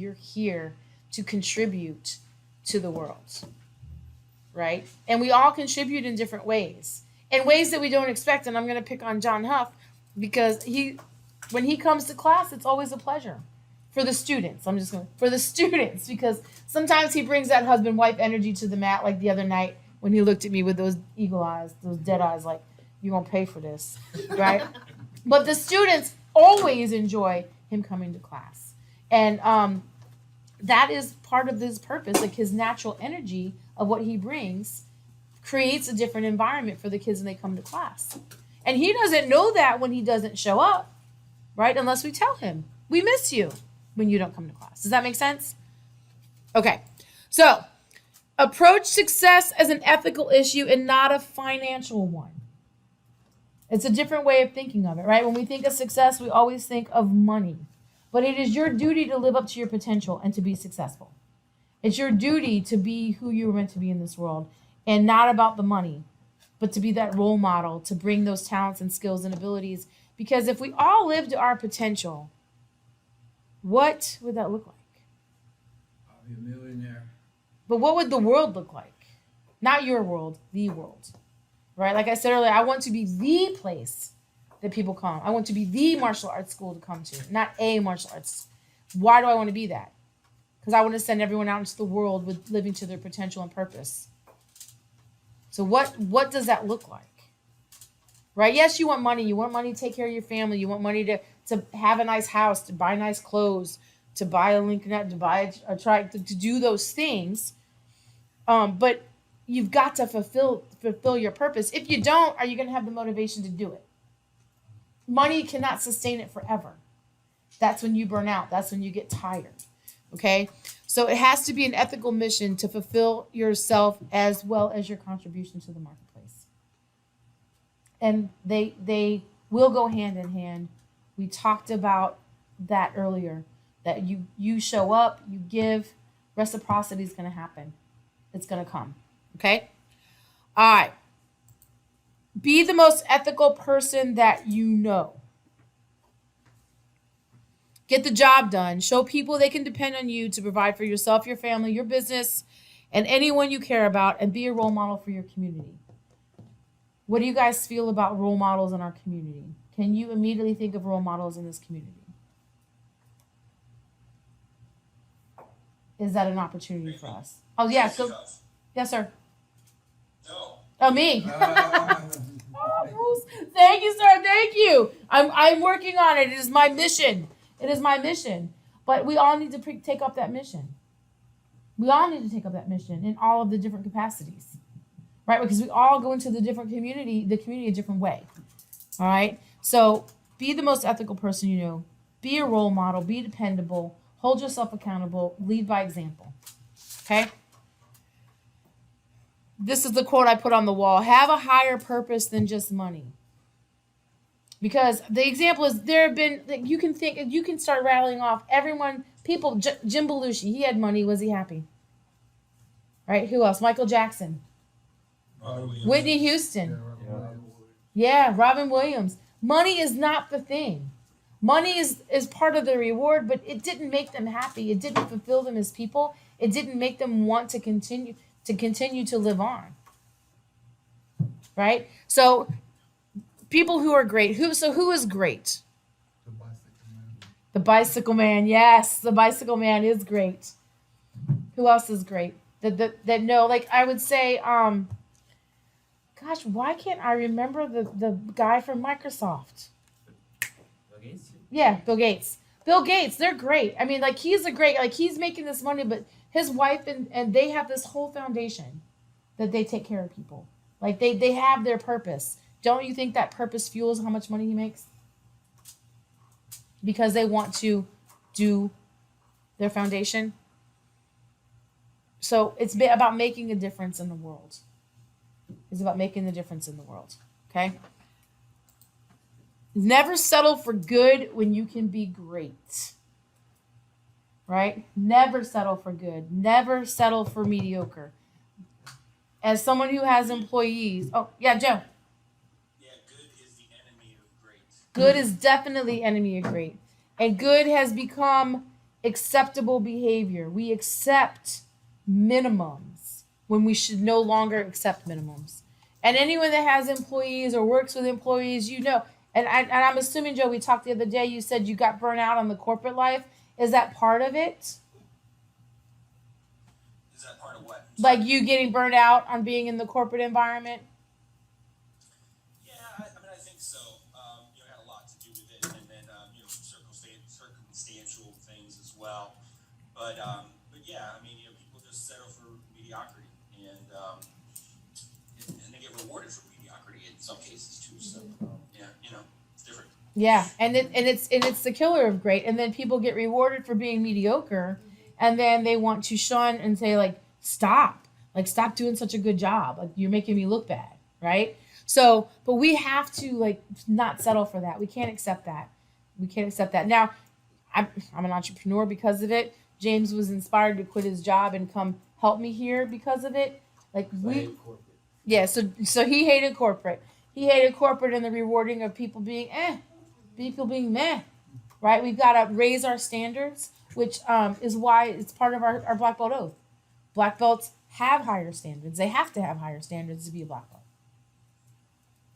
you're here to contribute to the world, right? And we all contribute in different ways, in ways that we don't expect. And I'm going to pick on John Huff because when he comes to class, it's always a pleasure for the students. For the students, because sometimes he brings that husband-wife energy to the mat, like the other night when he looked at me with those eagle eyes, those dead eyes, like, you're going to pay for this, right? But the students always enjoy him coming to class. And that is part of his purpose, like his natural energy of what he brings creates a different environment for the kids when they come to class. And he doesn't know that when he doesn't show up, right? Unless we tell him, we miss you when you don't come to class. Does that make sense? Okay. So approach success as an ethical issue and not a financial one. It's a different way of thinking of it, right? When we think of success, we always think of money. But it is your duty to live up to your potential and to be successful. It's your duty to be who you were meant to be in this world, and not about the money, but to be that role model, to bring those talents and skills and abilities. Because if we all lived to our potential, what would that look like? I'll be a millionaire. But what would the world look like? Not your world, the world. Right? Like I said earlier, I want to be the place that people come. I want to be the martial arts school to come to, not a martial arts. Why do I want to be that? Because I want to send everyone out into the world with living to their potential and purpose. So what does that look like? Right? Yes, you want money. You want money to take care of your family. You want money to have a nice house, to buy nice clothes, to buy a Lincoln, to buy a trike, to do those things. But you've got to fulfill your purpose. If you don't, are you going to have the motivation to do it? Money cannot sustain it forever. That's when you burn out. That's when you get tired. Okay? So it has to be an ethical mission to fulfill yourself as well as your contribution to the marketplace. And they will go hand in hand. We talked about that earlier, that you show up, you give, reciprocity is going to happen. It's going to come. Okay? All right. Be the most ethical person that you know. Get the job done. Show people they can depend on you to provide for yourself, your family, your business, and anyone you care about, and be a role model for your community. What do you guys feel about role models in our community? Can you immediately think of role models in this community? Is that an opportunity for us? Oh, yeah. So, yes, sir. No. Oh, me. Oh, Bruce. Thank you, sir. Thank you. I'm working on it. It is my mission. It is my mission. But we all need to take up that mission. We all need to take up that mission in all of the different capacities, right? Because we all go into the community a different way. All right. So be the most ethical person you know. Be a role model. Be dependable. Hold yourself accountable. Lead by example. Okay. This is the quote I put on the wall. Have a higher purpose than just money. Because the example is, there have been, you can start rattling off people, Jim Belushi, he had money, was he happy? Right? Who else? Michael Jackson. Whitney Houston. Yeah, Robin Williams. Money is not the thing. Money is part of the reward, but it didn't make them happy. It didn't fulfill them as people. It didn't make them want to continue to live on. Right? So people who are great. Who is great? The bicycle man. The bicycle man. Yes, the bicycle man is great. Who else is great? That know, like I would say, gosh, why can't I remember the guy from Microsoft? Bill Gates? Yeah, Bill Gates. Bill Gates, they're great. I mean, like he's making this money, but his wife and they have this whole foundation that they take care of people. Like they have their purpose. Don't you think that purpose fuels how much money he makes? Because they want to do their foundation. So it's about making a difference in the world. It's about making the difference in the world. Okay? Never settle for good when you can be great. Right? Never settle for good. Never settle for mediocre. As someone who has employees. Oh, yeah, Joe. Good is the enemy of great. Good is definitely enemy of great. And good has become acceptable behavior. We accept minimums when we should no longer accept minimums. And anyone that has employees or works with employees, you know, and I'm assuming, Joe, we talked the other day, you said you got burnt out on the corporate life. Is that part of it? Is that part of what? Like you getting burnt out on being in the corporate environment? Yeah, I mean, I think so. You know, it had a lot to do with it, and then you know, some circumstantial things as well. But yeah, I mean, you know, people just settle for mediocrity, and they get rewarded for mediocrity in some cases too. So yeah, you know, it's different. Yeah, and it's the killer of great. And then people get rewarded for being mediocre, and then they want to shun and say like, stop doing such a good job. Like you're making me look bad, right? So, but we have to like not settle for that. We can't accept that. We can't accept that. Now, I'm an entrepreneur because of it. James was inspired to quit his job and come help me here because of it. Like yeah. So he hated corporate. He hated corporate and the rewarding of people being meh, right? We've got to raise our standards, which is why it's part of our black belt oath. Black belts have higher standards. They have to have higher standards to be a black belt.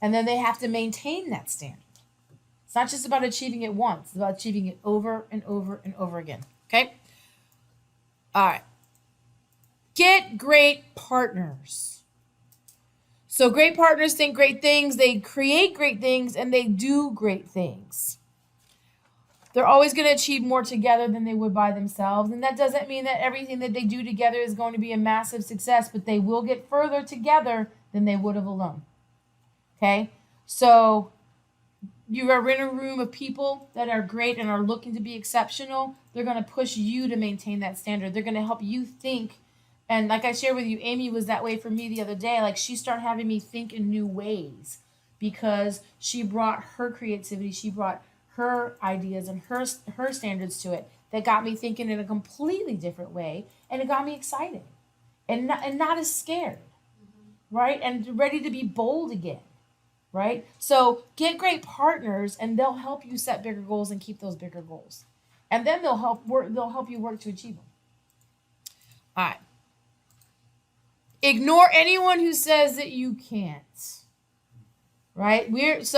And then they have to maintain that standard. It's not just about achieving it once. It's about achieving it over and over and over again. Okay? All right. Get great partners. So great partners think great things, they create great things, and they do great things. They're always going to achieve more together than they would by themselves. And that doesn't mean that everything that they do together is going to be a massive success, but they will get further together than they would have alone. Okay? So you are in a room of people that are great and are looking to be exceptional. They're going to push you to maintain that standard. They're going to help you think. And like I shared with you, Amy was that way for me the other day. Like she started having me think in new ways because she brought her creativity. She brought her ideas and her standards to it that got me thinking in a completely different way. And it got me excited and not as scared, right? And ready to be bold again, right? So get great partners and they'll help you set bigger goals and keep those bigger goals. And then they'll help you work to achieve them. All right. Ignore anyone who says that you can't. Right? This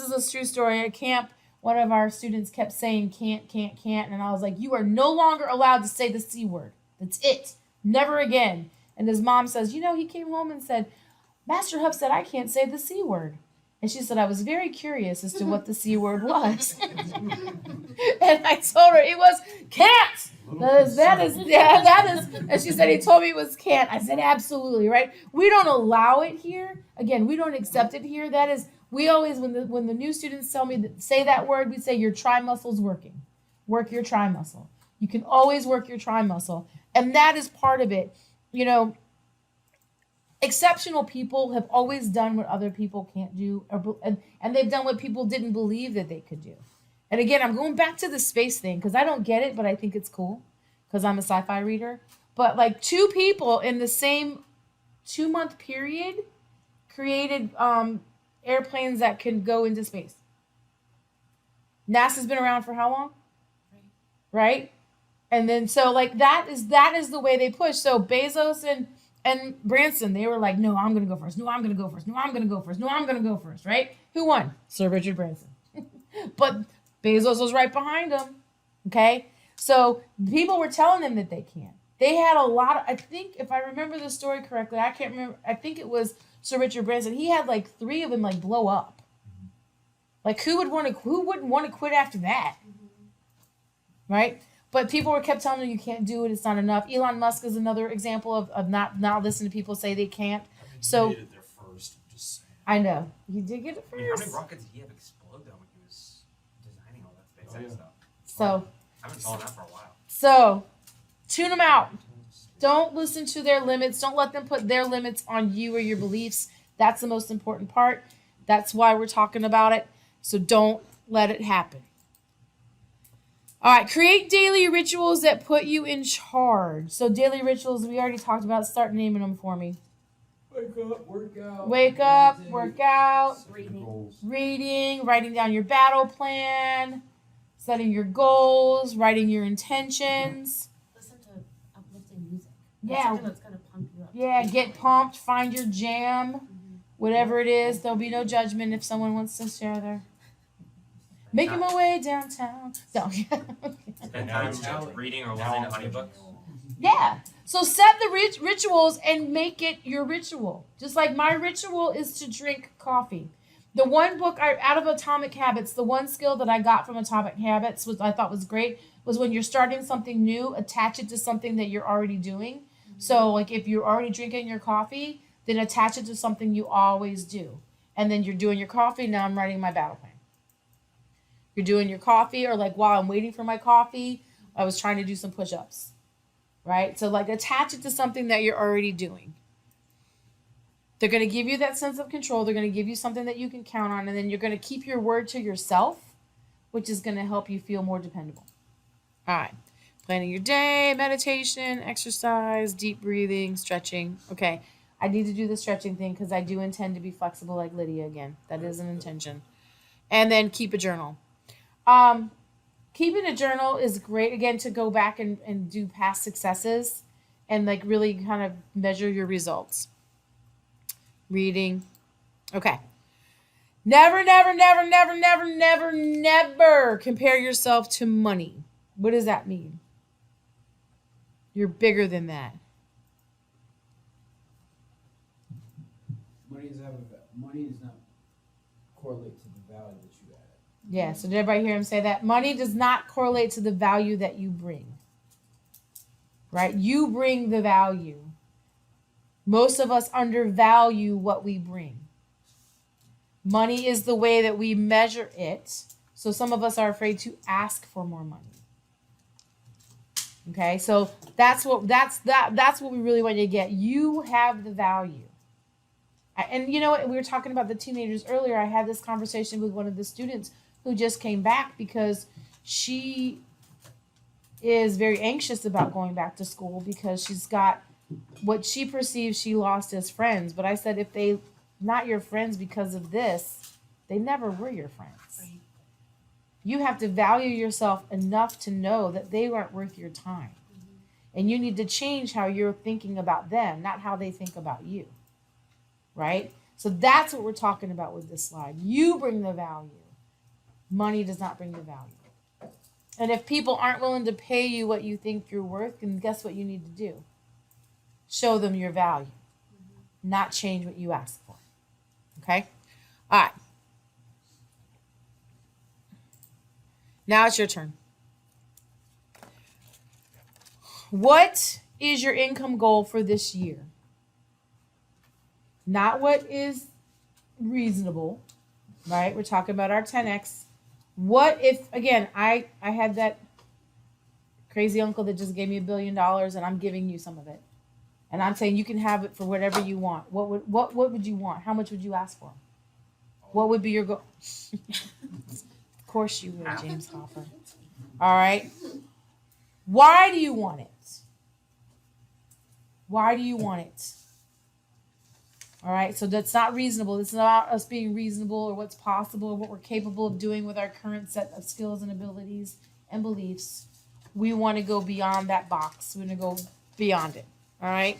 is a true story. At camp, one of our students kept saying can't, and I was like, you are no longer allowed to say the C word. That's it. Never again. And his mom says, he came home and said, Master Huff said I can't say the C word. And she said, I was very curious as to what the C word was. And I told her it was can't. That is. And she said, he told me it was can't. I said, absolutely, right? We don't allow it here. Again, we don't accept it here. That is, we always, when the new students tell me say that word, we say your tri muscle's working. Work your tri muscle. You can always work your tri muscle. And that is part of it. Exceptional people have always done what other people can't do, and they've done what people didn't believe that they could do. And again, I'm going back to the space thing because I don't get it, but I think it's cool because I'm a sci-fi reader. But like 2 people in the same 2-month period created airplanes that can go into space. NASA's been around for how long? Right? And then so like that is the way they push. So Bezos and Branson, they were like, no, I'm going to go first. No, I'm going to go first. No, I'm going to go first. No, I'm going to go first, right? Who won? Sir Richard Branson. But Bezos was right behind him, okay? So people were telling them that they can't. They had a lot of, I think, if I remember the story correctly, I can't remember, I think it was Sir Richard Branson. He had like 3 of them like blow up. Like who wouldn't want to quit after that? Right? But people kept telling them you can't do it. It's not enough. Elon Musk is another example of not listening to people say they can't. So he did it there first. Just saying. I know he did get it I mean, how first. many rockets did he have explode though when he was designing all that SpaceX stuff? So I've been following that for a while. So tune them out. Don't listen to their limits. Don't let them put their limits on you or your beliefs. That's the most important part. That's why we're talking about it. So don't let it happen. All right, create daily rituals that put you in charge. So daily rituals, we already talked about. Start naming them for me. Wake up, work out. Wake up, meditate, work out, set your goals. reading, writing down your battle plan. setting your goals, writing your intentions. Listen to uplifting music. Yeah. Something that's gonna pump you up. Yeah, get pumped, find your jam, whatever it is. There'll be no judgment if someone wants to share their. Making my way downtown. No. Spend time just reading or listening to audiobooks. Yeah. So set the rituals and make it your ritual. Just like my ritual is to drink coffee. The one book out of Atomic Habits, the one skill that I got from Atomic Habits, was I thought was great, was when you're starting something new, attach it to something that you're already doing. So like if you're already drinking your coffee, then attach it to something you always do. And then you're doing your coffee, now I'm writing my battle plan. You're doing your coffee, or like while I'm waiting for my coffee, I was trying to do some push-ups. Right? So like attach it to something that you're already doing. They're going to give you that sense of control. They're going to give you something that you can count on, and then you're going to keep your word to yourself, which is going to help you feel more dependable. All right. Planning your day, meditation, exercise, deep breathing, stretching. Okay. I need to do the stretching thing because I do intend to be flexible like Lydia again. That is an intention. And then keep a journal. Keeping a journal is great, again, to go back and do past successes and like really kind of measure your results. Reading. Okay. Never, never, never, never, never, never, never compare yourself to money. What does that mean? You're bigger than that. Money does not correlate to the value that you add. Yeah, so did everybody hear him say that? Money does not correlate to the value that you bring. Right? You bring the value. Most of us undervalue what we bring. Money is the way that we measure it. So some of us are afraid to ask for more money. Okay, so that's what we really want you to get. You have the value. And you know what? We were talking about the teenagers earlier. I had this conversation with one of the students who just came back because she is very anxious about going back to school because she's got what she perceives she lost as friends. But I said, if they not your friends because of this, they never were your friends. Right. You have to value yourself enough to know that they weren't worth your time. And you need to change how you're thinking about them, not how they think about you. Right? So that's what we're talking about with this slide. You bring the value. Money does not bring the value. And if people aren't willing to pay you what you think you're worth, then guess what you need to do? Show them your value. Not change what you ask for. Okay? All right. Now it's your turn. What is your income goal for this year? Not what is reasonable, right? We're talking about our 10x. What if, again, I had that crazy uncle that just gave me $1 billion and I'm giving you some of it. And I'm saying you can have it for whatever you want. What would you want? How much would you ask for? What would be your goal? Of course you would, James Hopper. All right. Why do you want it? Why do you want it? All right. So that's not reasonable. It's not us being reasonable or what's possible or what we're capable of doing with our current set of skills and abilities and beliefs. We want to go beyond that box. We're going to go beyond it. All right.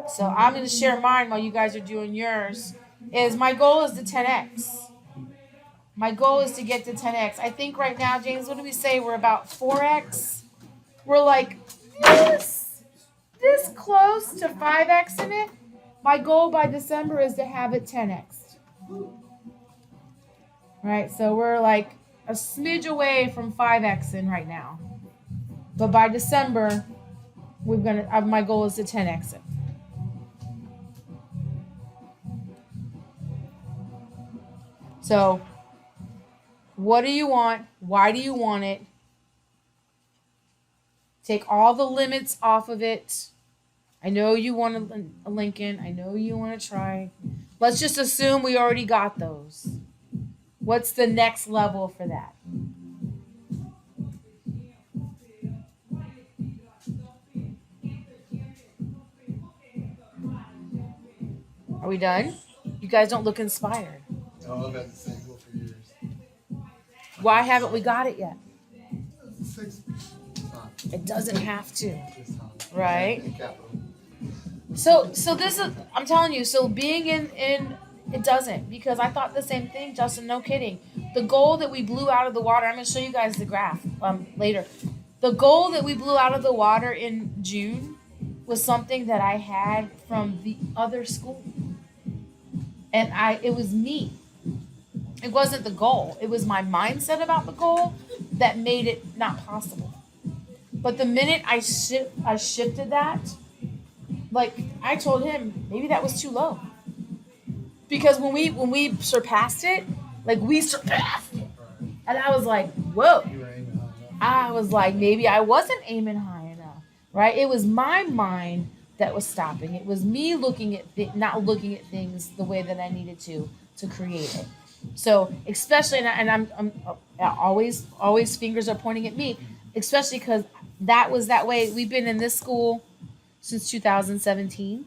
So I'm going to share mine while you guys are doing yours. My goal is the 10x. My goal is to get to 10x. I think right now, James, what do we say? We're about 4x. We're like this close to 5x in it. My goal by December is to have it 10x. Right? So we're like a smidge away from 5x in right now. But by December, my goal is to 10x it. So, what do you want? Why do you want it? Take all the limits off of it. I know you want a Lincoln. I know you want to try. Let's just assume we already got those. What's the next level for that? Are we done? guys don't look inspired. Oh, I've had the same goal for years. Why haven't we got it yet? 6 times. It doesn't have to. This time. Right. In capital. So this is, I'm telling you, so being in it doesn't, because I thought the same thing, Justin, no kidding. The goal that we blew out of the water, I'm going to show you guys the graph later. The goal that we blew out of the water in June was something that I had from the other school. And it was me. It wasn't the goal. It was my mindset about the goal that made it not possible. But the minute I shifted that, like I told him, maybe that was too low. Because when we surpassed it, like we surpassed it. And I was like, whoa. You were aiming high enough. I was like, maybe I wasn't aiming high enough, right? It was my mind that was stopping. It was me looking at not looking at things the way that I needed to create it. So especially, and I'm always fingers are pointing at me, especially because that was that way. We've been in this school since 2017.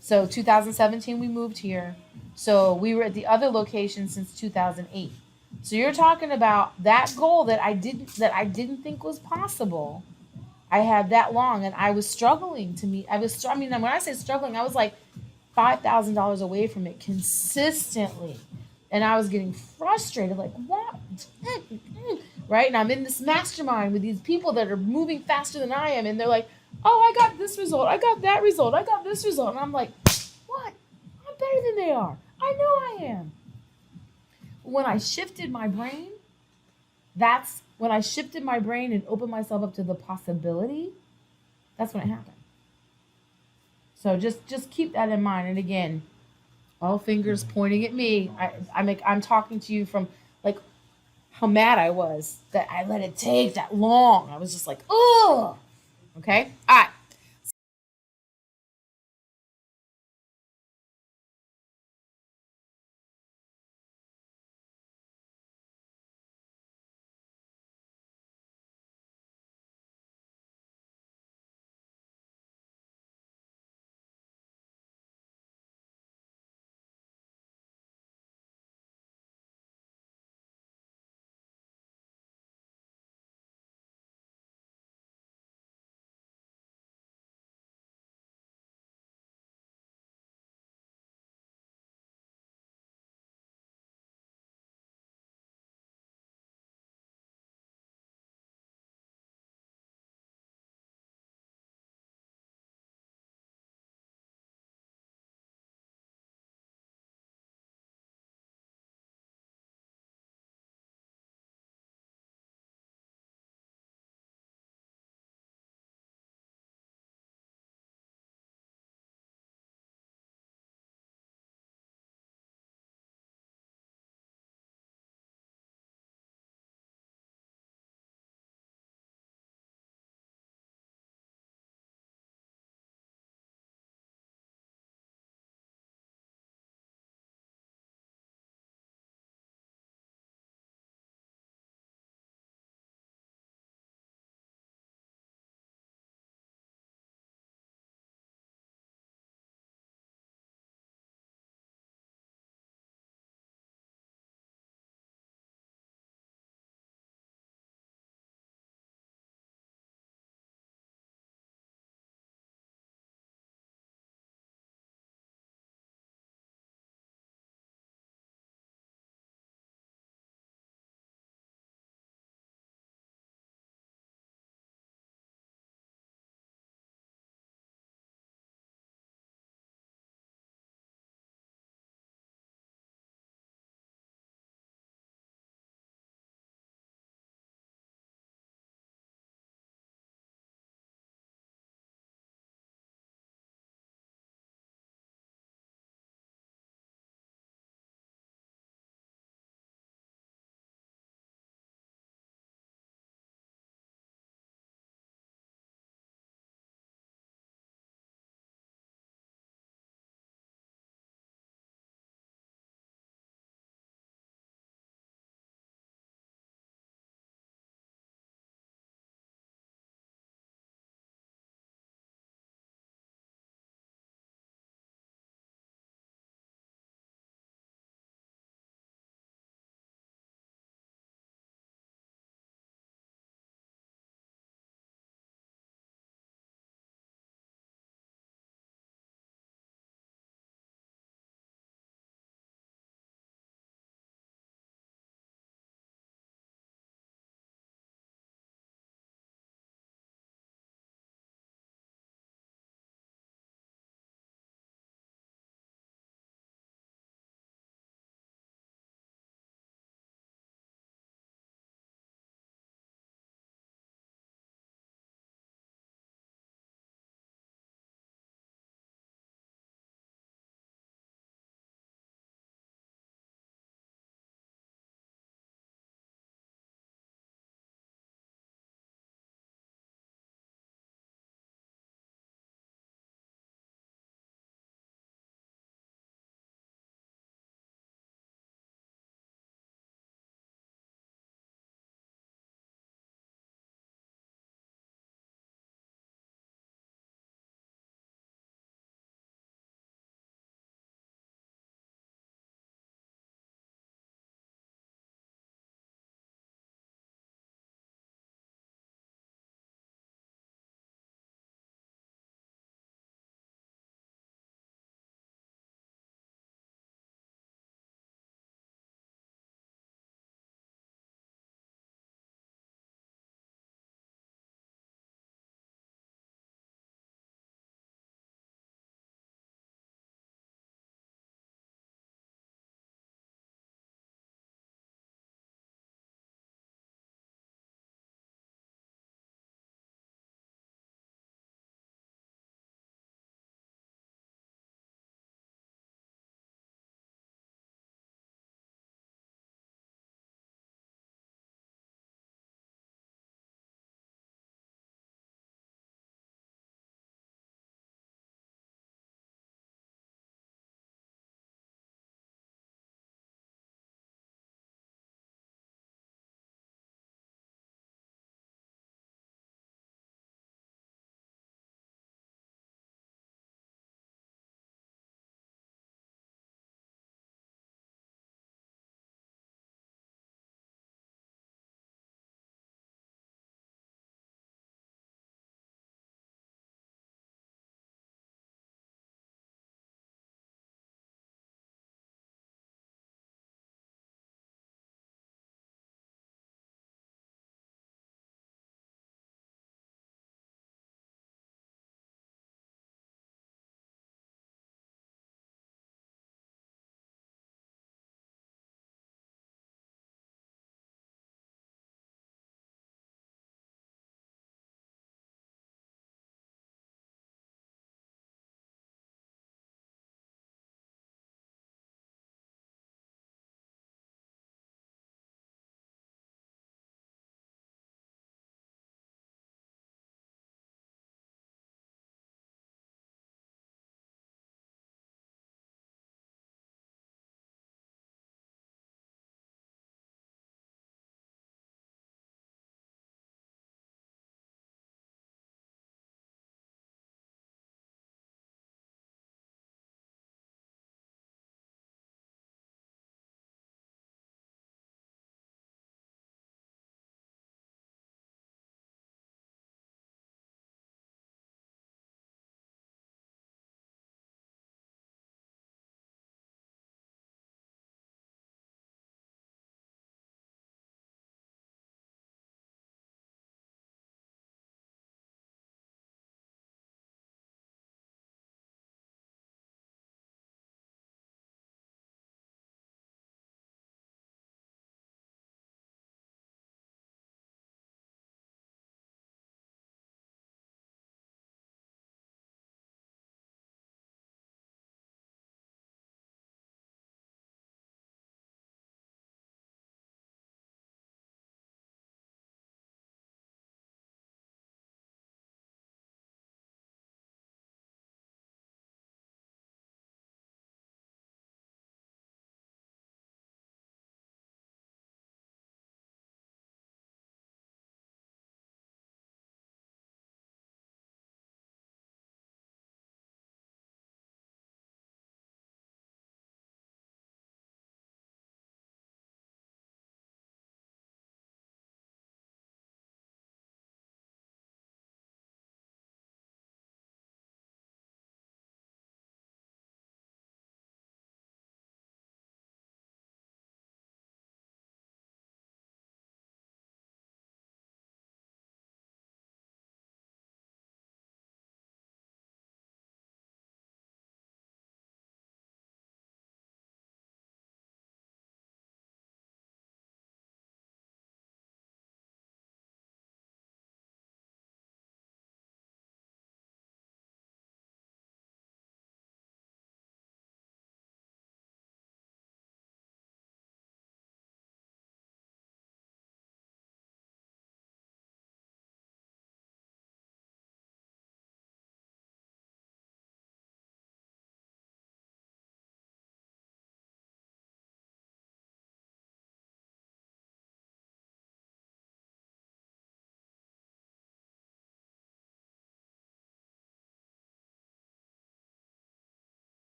So 2017 we moved here. So we were at the other location since 2008. So you're talking about that goal that I didn't think was possible. I had that long, and I was struggling to meet. I mean, when I say struggling, I was like $5,000 away from it consistently, and I was getting frustrated. Like, what? Right? And I'm in this mastermind with these people that are moving faster than I am, and they're like, "Oh, I got this result. I got that result. I got this result," and I'm like, "What? I'm better than they are. I know I am." When I shifted my brain, that's when I shifted my brain and opened myself up to the possibility, that's when it happened. So just keep that in mind. And again, all fingers pointing at me. I'm talking to you from like how mad I was that I let it take that long. I was just like, oh, okay. All right.